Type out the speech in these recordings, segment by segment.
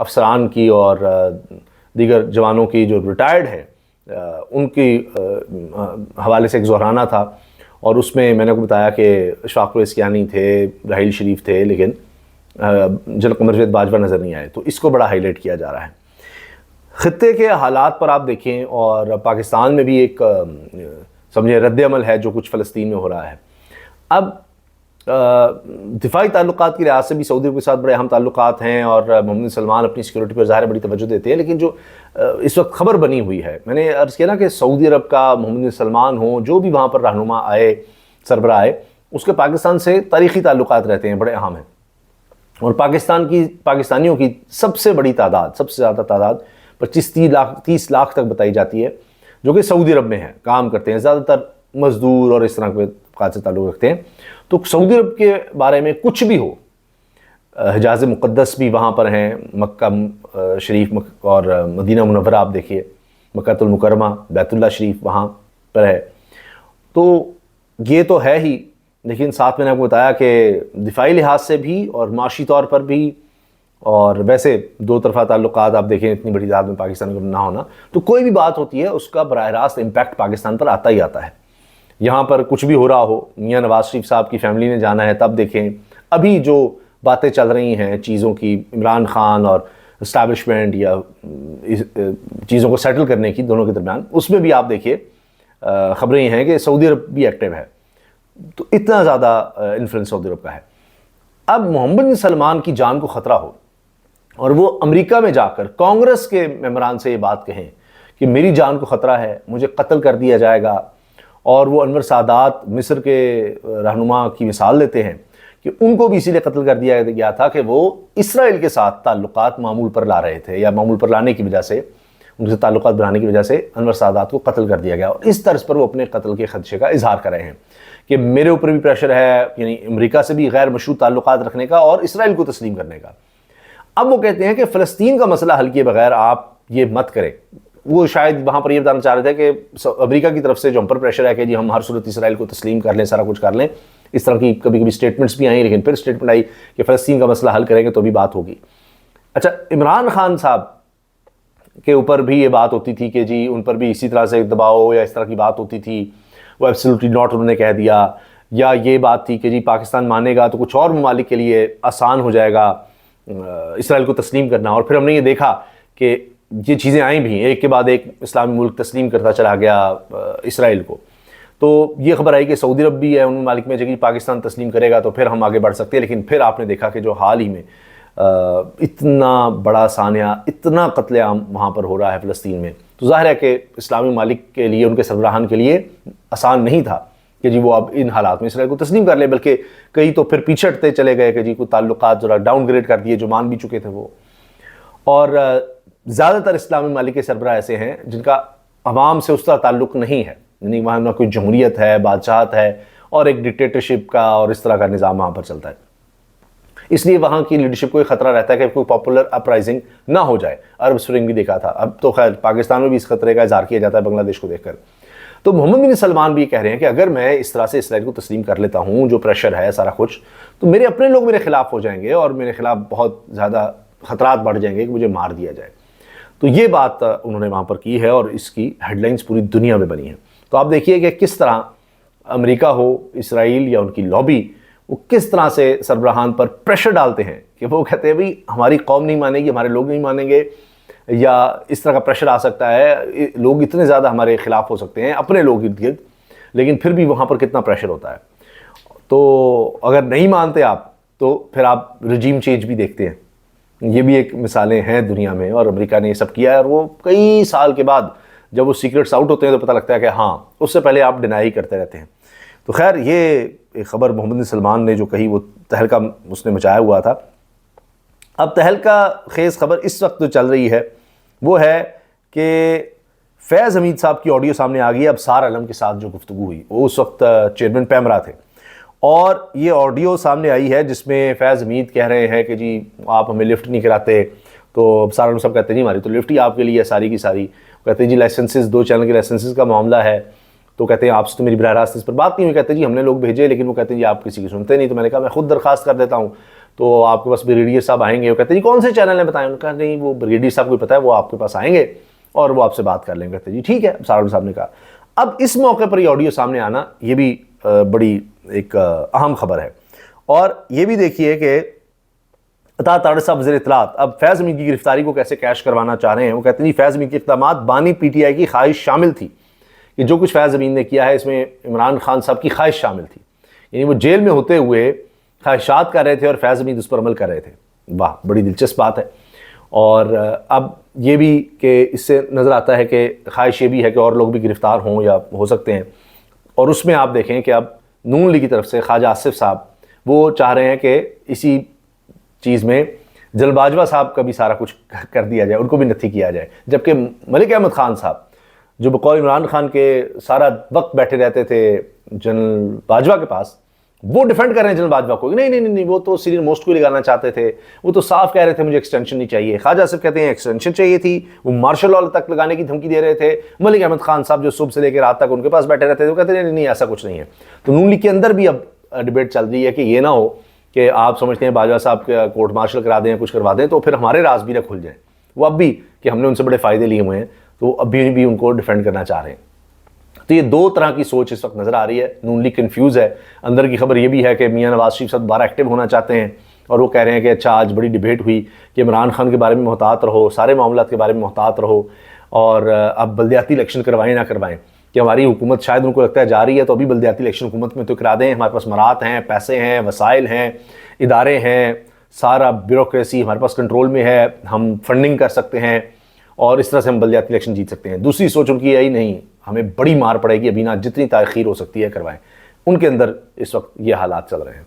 افسران کی اور دیگر جوانوں کی جو ریٹائرڈ ہیں ان کی حوالے سے ایک ظہرانہ تھا، اور اس میں نے کو بتایا کہ اشفاق پرویز کیانی تھے، راحیل شریف تھے، لیکن جنرل قمر جاوید باجوہ نظر نہیں آئے. تو اس کو بڑا ہائی لائٹ کیا جا رہا ہے. خطے کے حالات پر آپ دیکھیں اور پاکستان میں بھی ایک سمجھیں رد عمل ہے جو کچھ فلسطین میں ہو رہا ہے. اب دفاعی تعلقات کی لحاظ سے بھی سعودی عرب کے ساتھ بڑے اہم تعلقات ہیں، اور محمد بن سلمان اپنی سیکورٹی پر ظاہر بڑی توجہ دیتے ہیں. لیکن جو اس وقت خبر بنی ہوئی ہے، میں نے عرض کیا نا کہ سعودی عرب کا محمد بن سلمان ہوں، جو بھی وہاں پر رہنما آئے، سربراہ آئے، اس کے پاکستان سے تاریخی تعلقات رہتے ہیں، بڑے اہم ہیں. اور پاکستانیوں کی سب سے بڑی تعداد، سب سے زیادہ تعداد 25-30 لاکھ تک بتائی جاتی ہے، جو کہ سعودی عرب میں ہیں، کام کرتے ہیں، زیادہ تر مزدور اور اس طرح کے طبقات سے تعلق رکھتے ہیں. تو سعودی عرب کے بارے میں کچھ بھی ہو، حجاز مقدس بھی وہاں پر ہیں، مکہ شریف اور مدینہ منورہ آپ دیکھیے، مکہ المکرمہ، بیت اللہ شریف وہاں پر ہے. تو یہ تو ہے ہی، لیکن ساتھ میں نے آپ کو بتایا کہ دفاعی لحاظ سے بھی اور معاشی طور پر بھی، اور ویسے دو طرفہ تعلقات آپ دیکھیں اتنی بڑی تعداد میں پاکستان کا نہ ہونا، تو کوئی بھی بات ہوتی ہے اس کا براہ راست امپیکٹ پاکستان پر آتا ہی آتا ہے. یہاں پر کچھ بھی ہو رہا ہو، میاں نواز شریف صاحب کی فیملی نے جانا ہے، تب دیکھیں ابھی جو باتیں چل رہی ہیں چیزوں کی، عمران خان اور اسٹیبلشمنٹ یا چیزوں کو سیٹل کرنے کی دونوں کے درمیان، اس میں بھی آپ دیکھیے خبریں یہ ہیں کہ سعودی عرب بھی ایکٹیو ہے. تو اتنا زیادہ انفلوئنس سعودی عرب کا ہے. اب محمد بن سلمان کی جان کو خطرہ ہو اور وہ امریکہ میں جا کر کانگریس کے ممبران سے یہ بات کہیں کہ میری جان کو خطرہ ہے، مجھے قتل کر دیا جائے گا، اور وہ انور سادات مصر کے رہنما کی مثال دیتے ہیں کہ ان کو بھی اسی لیے قتل کر دیا گیا تھا کہ وہ اسرائیل کے ساتھ تعلقات معمول پر لا رہے تھے، یا معمول پر لانے کی وجہ سے، ان سے تعلقات بنانے کی وجہ سے انور سادات کو قتل کر دیا گیا. اور اس طرز پر وہ اپنے قتل کے خدشے کا اظہار کر رہے ہیں کہ میرے اوپر بھی پریشر ہے، یعنی امریکہ سے بھی غیر مشروط تعلقات رکھنے کا اور اسرائیل کو تسلیم کرنے کا. اب وہ کہتے ہیں کہ فلسطین کا مسئلہ حل کیے بغیر آپ یہ مت کریں. وہ شاید وہاں پر یہ بتانا چاہ رہے تھے کہ امریکہ کی طرف سے جو ہم پر پریشر ہے کہ جی ہم ہر صورت اسرائیل کو تسلیم کر لیں، سارا کچھ کر لیں. اس طرح کی کبھی کبھی سٹیٹمنٹس بھی آئیں، لیکن پھر سٹیٹمنٹ آئی کہ فلسطین کا مسئلہ حل کریں گے تو بھی بات ہوگی. اچھا، عمران خان صاحب کے اوپر بھی یہ بات ہوتی تھی کہ جی ان پر بھی اسی طرح سے دباؤ یا اس طرح کی بات ہوتی تھی، وہ ایبسلیوٹلی ناٹ انہوں نے کہہ دیا. یا یہ بات تھی کہ جی پاکستان مانے گا تو کچھ اور ممالک کے لیے آسان ہو جائے گا اسرائیل کو تسلیم کرنا. اور پھر ہم نے یہ دیکھا کہ یہ چیزیں آئیں بھی، ایک کے بعد ایک اسلامی ملک تسلیم کرتا چلا گیا اسرائیل کو. تو یہ خبر آئی کہ سعودی عرب بھی ہے ان ممالک میں کہ پاکستان تسلیم کرے گا تو پھر ہم آگے بڑھ سکتے ہیں. لیکن پھر آپ نے دیکھا کہ جو حال ہی میں اتنا بڑا سانحہ، اتنا قتل عام وہاں پر ہو رہا ہے فلسطین میں، تو ظاہر ہے کہ اسلامی ممالک کے لیے، ان کے سربراہان کے لیے آسان نہیں تھا کہ جی وہ اب ان حالات میں اسرائیل کو تسلیم کر لیں، بلکہ کئی تو پھر پیچھے ہٹتے چلے گئے کہ جی کوئی تعلقات ذرا ڈاؤن گریڈ کر دیے جو مان بھی چکے تھے وہ. اور زیادہ تر اسلامی ممالک کے سربراہ ایسے ہیں جن کا عوام سے اس طرح تعلق نہیں ہے، یعنی وہاں نہ کوئی جمہوریت ہے، بادشاہت ہے، اور ایک ڈکٹیٹرشپ کا اور اس طرح کا نظام وہاں پر چلتا ہے. اس لیے وہاں کی لیڈرشپ کو یہ خطرہ رہتا ہے کہ کوئی پاپولر اپرائزنگ نہ ہو جائے. عرب اسپرنگ بھی دیکھا تھا، اب تو خیر پاکستان میں بھی اس خطرے کا اظہار کیا جاتا ہے بنگلہ دیش کو دیکھ کر. تو محمد بن سلمان بھی کہہ رہے ہیں کہ اگر میں اس طرح سے اسرائیل کو تسلیم کر لیتا ہوں، جو پریشر ہے سارا کچھ، تو میرے اپنے لوگ میرے خلاف ہو جائیں گے اور میرے خلاف بہت زیادہ خطرات بڑھ جائیں گے کہ مجھے مار دیا جائے. تو یہ بات انہوں نے وہاں پر کی ہے اور اس کی ہیڈ لائنز پوری دنیا میں بنی ہیں. تو آپ دیکھیے کہ کس طرح امریکہ ہو، اسرائیل یا ان کی لابی، وہ کس طرح سے سربراہان پر پریشر ڈالتے ہیں کہ وہ کہتے ہیں بھئی ہماری قوم نہیں مانے گی، ہمارے لوگ نہیں مانیں گے، یا اس طرح کا پریشر آ سکتا ہے، لوگ اتنے زیادہ ہمارے خلاف ہو سکتے ہیں، اپنے لوگ ارد گرد، لیکن پھر بھی وہاں پر کتنا پریشر ہوتا ہے. تو اگر نہیں مانتے آپ تو پھر آپ رجیم چینج بھی دیکھتے ہیں. یہ بھی ایک مثالیں ہیں دنیا میں، اور امریکہ نے یہ سب کیا ہے، اور وہ کئی سال کے بعد جب وہ سیکرٹس آؤٹ ہوتے ہیں تو پتہ لگتا ہے کہ ہاں، اس سے پہلے آپ ڈینائی کرتے رہتے ہیں. تو خیر یہ ایک خبر محمد بن سلمان نے جو کہی وہ تہلکہ اس نے مچایا ہوا تھا. اب تہلکہ خیز خبر اس وقت جو چل رہی ہے وہ ہے کہ فیض حمید صاحب کی آڈیو سامنے آ گئی. اب سار عالم کے ساتھ جو گفتگو ہوئی، وہ اس وقت چیئرمین پیمرا تھے، اور یہ آڈیو سامنے آئی ہے جس میں فیض حمید کہہ رہے ہیں کہ جی آپ ہمیں لفٹ نہیں کراتے. تو سار عالم صاحب کہتے ہیں جی ہماری تو لفٹ ہی آپ کے لیے ساری کی ساری. کہتے ہیں جی لائسنسز، 2 چینل کے لائسنسز کا معاملہ ہے. تو کہتے ہیں آپ سے تو میری براہ راست اس پر بات نہیں ہوئی. کہتے ہیں جی ہم نے لوگ بھیجے، لیکن وہ کہتے ہیں جی آپ کسی کی سنتے نہیں. تو میں نے کہا میں خود درخواست کر دیتا ہوں. تو آپ کے پاس بریگیڈیئر صاحب آئیں گے، وہ کہتے ہیں جی کون سے چینل ہیں بتائیں. انہوں نے کہا نہیں وہ بریگیڈیئر صاحب کو پتہ ہے، وہ آپ کے پاس آئیں گے اور وہ آپ سے بات کر لیں گے. کہتے ہیں جی ٹھیک ہے. سہارنپور صاحب نے کہا. اب اس موقع پر یہ آڈیو سامنے آنا یہ بھی بڑی ایک اہم خبر ہے. اور یہ بھی دیکھیے کہ عطا تاڑر صاحب وزیر اطلاعات اب فیض امین کی گرفتاری کو کیسے کیش کروانا چاہ رہے ہیں. وہ کہتے ہیں جی فیض امین کے اقدامات بانی پی ٹی آئی کی خواہش شامل تھی، کہ جو کچھ فیض امین نے کیا ہے اس میں عمران خان صاحب کی خواہش شامل تھی. یعنی وہ جیل میں ہوتے ہوئے خواہشات کر رہے تھے اور فیض امین اس پر عمل کر رہے تھے. واہ بڑی دلچسپ بات ہے. اور اب یہ بھی کہ اس سے نظر آتا ہے کہ خواہش یہ بھی ہے کہ اور لوگ بھی گرفتار ہوں یا ہو سکتے ہیں. اور اس میں آپ دیکھیں کہ اب نون لیگ کی طرف سے خواجہ آصف صاحب وہ چاہ رہے ہیں کہ اسی چیز میں جنرل باجوہ صاحب کا بھی سارا کچھ کر دیا جائے، ان کو بھی نتھی کیا جائے. جبکہ ملک احمد خان صاحب جو بقول عمران خان کے سارا وقت بیٹھے رہتے تھے جنرل باجوہ کے پاس، وہ ڈیفینڈ کر رہے ہیں جنرل باجوہ کو. نہیں وہ تو سینئر موسٹ کو لگانا چاہتے تھے، وہ تو صاف کہہ رہے تھے مجھے ایکسٹینشن نہیں چاہیے. خواجہ آصف کہتے ہیں ایکسٹینشن چاہیے تھی، وہ مارشل لاء تک لگانے کی دھمکی دے رہے تھے. ملک احمد خان صاحب جو صبح سے لے کے رات تک ان کے پاس بیٹھے رہتے تھے وہ کہتے ہیں نہیں ایسا کچھ نہیں ہے. تو نون لیگ کے اندر بھی اب ڈیبیٹ چل رہی ہے کہ یہ نہ ہو کہ آپ سمجھتے ہیں باجوہ صاحب کا کورٹ مارشل کرا دیں کچھ کروا دیں تو پھر ہمارے راز بھی نہ کھل جائیں. وہ اب بھی کہ ہم نے ان سے بڑے فائدے لیے ہوئے ہیں تو اب بھی ان کو ڈیفینڈ کرنا چاہ رہے ہیں. تو یہ دو طرح کی سوچ اس وقت نظر آ رہی ہے. نون لیگ کنفیوز ہے. اندر کی خبر یہ بھی ہے کہ میاں نواز شریف صاحب دوبارہ ایکٹیو ہونا چاہتے ہیں اور وہ کہہ رہے ہیں کہ اچھا آج بڑی ڈیبیٹ ہوئی کہ عمران خان کے بارے میں محتاط رہو، سارے معاملات کے بارے میں محتاط رہو، اور اب بلدیاتی الیکشن کروائیں نہ کروائیں. کہ ہماری حکومت شاید ان کو لگتا ہے جا رہی ہے تو ابھی بلدیاتی الیکشن حکومت میں تو کرا دیں، ہمارے پاس مرات ہیں، پیسے ہیں، وسائل ہیں، ادارے ہیں، سارا بیوروکریسی ہمارے پاس کنٹرول میں ہے، ہم فنڈنگ کر سکتے ہیں اور اس طرح سے ہم بلدیاتی الیکشن جیت سکتے ہیں. دوسری سوچ ان کی یہی نہیں، ہمیں بڑی مار پڑے گی، ابھی نہ جتنی تاخیر ہو سکتی ہے کروائیں. ان کے اندر اس وقت یہ حالات چل رہے ہیں.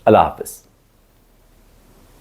اللہ حافظ.